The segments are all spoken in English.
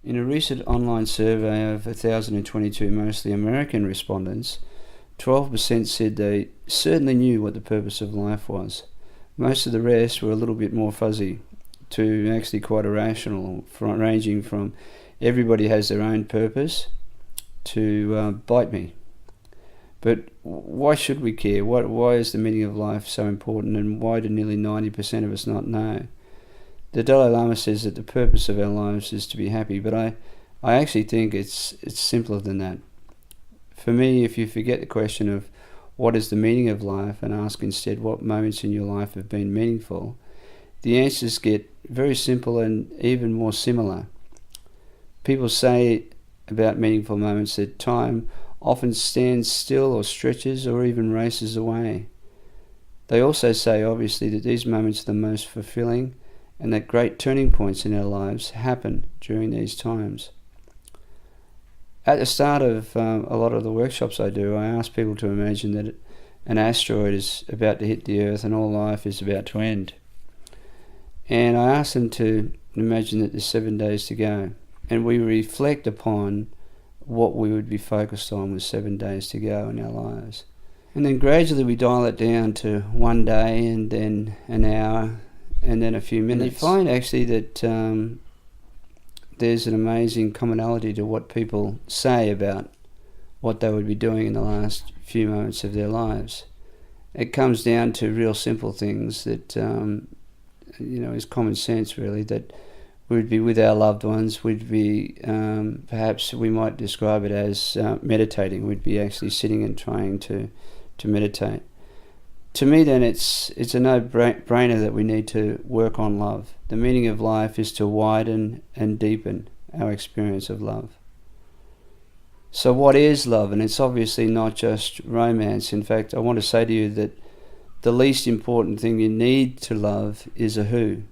In a recent online survey of 1,022 mostly American respondents, 12% said they certainly knew what the purpose of life was. Most of the rest were a little bit more fuzzy, to actually quite irrational, ranging from everybody has their own purpose to bite me. But why should we care? Why is the meaning of life so important, and why do nearly 90% of us not know? The Dalai Lama says that the purpose of our lives is to be happy, but I actually think it's simpler than that. For me, if you forget the question of what is the meaning of life and ask instead what moments in your life have been meaningful, the answers get very simple and even more similar. People say about meaningful moments that time often stands still or stretches or even races away. They also say, obviously, that these moments are the most fulfilling and that great turning points in our lives happen during these times. At the start of a lot of the workshops I do, I ask people to imagine that an asteroid is about to hit the Earth and all life is about to end. And I ask them to imagine that there's 7 days to go. And we reflect upon what we would be focused on with 7 days to go in our lives. And then gradually we dial it down to 1 day and then an hour and then a few minutes. And you find actually that there's an amazing commonality to what people say about what they would be doing in the last few moments of their lives. It comes down to real simple things that is common sense, really, that we'd be with our loved ones, we'd be, perhaps we might describe it as meditating. We'd be actually sitting and trying to meditate. To me then it's a no-brainer that we need to work on love. The meaning of life is to widen and deepen our experience of love. So what is love? And it's obviously not just romance. In fact, I want to say to you that the least important thing you need to love is a who.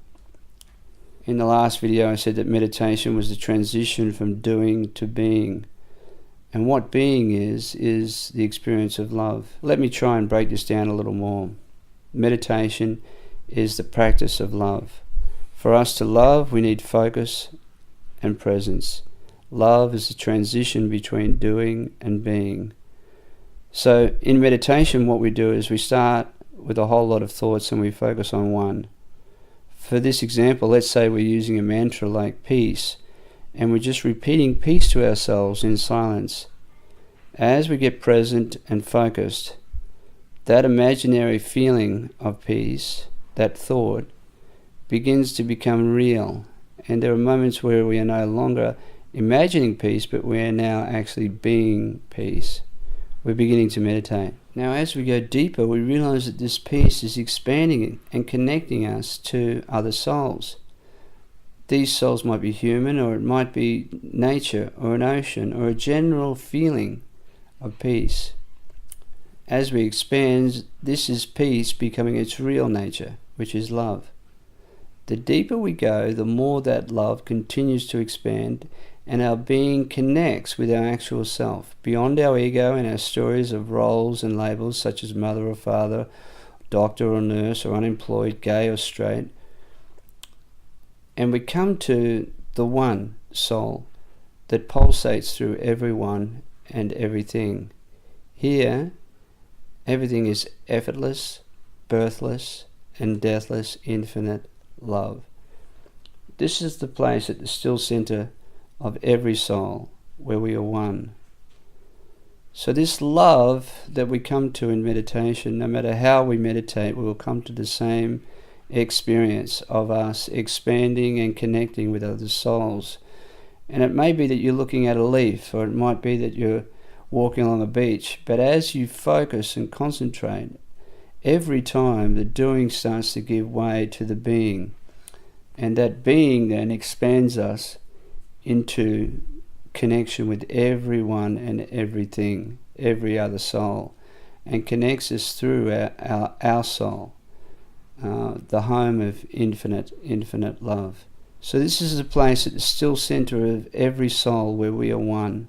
In the last video I said that meditation was the transition from doing to being. And what being is the experience of love. Let me try and break this down a little more. Meditation is the practice of love. For us to love, we need focus and presence. Love is the transition between doing and being. So in meditation, what we do is we start with a whole lot of thoughts and we focus on one. For this example, let's say we're using a mantra like peace, and we're just repeating peace to ourselves in silence. As we get present and focused, that imaginary feeling of peace, that thought, begins to become real. And there are moments where we are no longer imagining peace, but we are now actually being peace. We're beginning to meditate. Now, as we go deeper, we realize that this peace is expanding and connecting us to other souls. These souls might be human, or it might be nature, or an ocean, or a general feeling of peace. As we expand, this is peace becoming its real nature, which is love. The deeper we go, the more that love continues to expand, and our being connects with our actual self, beyond our ego and our stories of roles and labels such as mother or father, doctor or nurse, or unemployed, gay or straight. And we come to the one soul that pulsates through everyone and everything. Here, everything is effortless, birthless, and deathless, infinite love. This is the place at the still center of every soul where we are one. So this love that we come to in meditation, no matter how we meditate, we will come to the same experience of us expanding and connecting with other souls. And it may be that you're looking at a leaf, or it might be that you're walking along a beach, but as you focus and concentrate, every time the doing starts to give way to the being, and that being then expands us into connection with everyone and everything, every other soul, and connects us through our soul, the home of infinite love. So this is a place at the still center of every soul where we are one.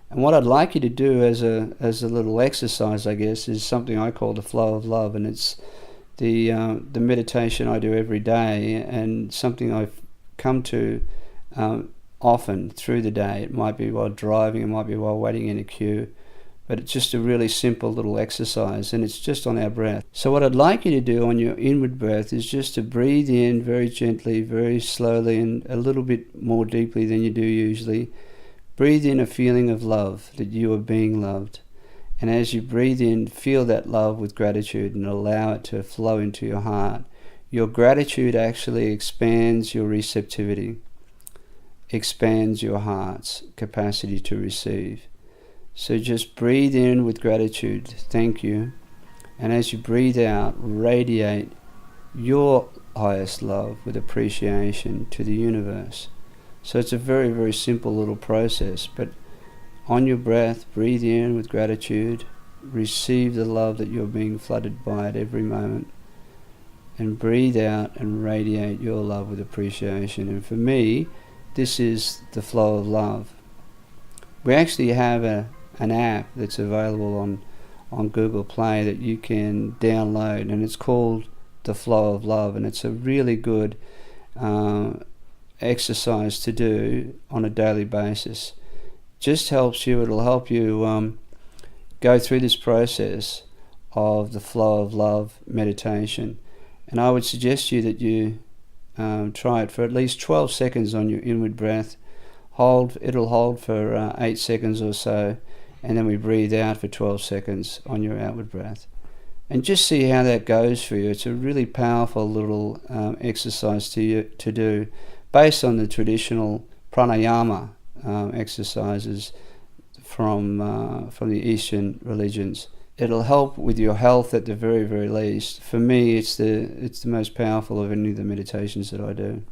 And what I'd like you to do as a little exercise, I guess, is something I call the flow of love, and it's the meditation I do every day, and something I've come to often through the day. It might be while driving, it might be while waiting in a queue, but it's just a really simple little exercise, and it's just on our breath. So what I'd like you to do on your inward breath is just to breathe in very gently, very slowly, and a little bit more deeply than you do usually. Breathe in a feeling of love, that you are being loved. And as you breathe in, feel that love with gratitude and allow it to flow into your heart. Your gratitude actually expands your receptivity, expands your heart's capacity to receive. So just breathe in with gratitude, thank you. And as you breathe out, radiate your highest love with appreciation to the universe. So it's a very, very simple little process, but on your breath, breathe in with gratitude, receive the love that you're being flooded by at every moment, and breathe out and radiate your love with appreciation. And for me, this is the flow of love. We actually have an app that's available on Google Play that you can download, and it's called The Flow of Love, and it's a really good exercise to do on a daily basis. Just helps you, it'll help you go through this process of the flow of love meditation. And I would suggest to you that you try it for at least 12 seconds on your inward breath. It'll hold for 8 seconds or so, and then we breathe out for 12 seconds on your outward breath. And just see how that goes for you. It's a really powerful little exercise to do, based on the traditional pranayama exercises from the Eastern religions. It'll help with your health at the very, very least. For me, it's the most powerful of any of the meditations that I do.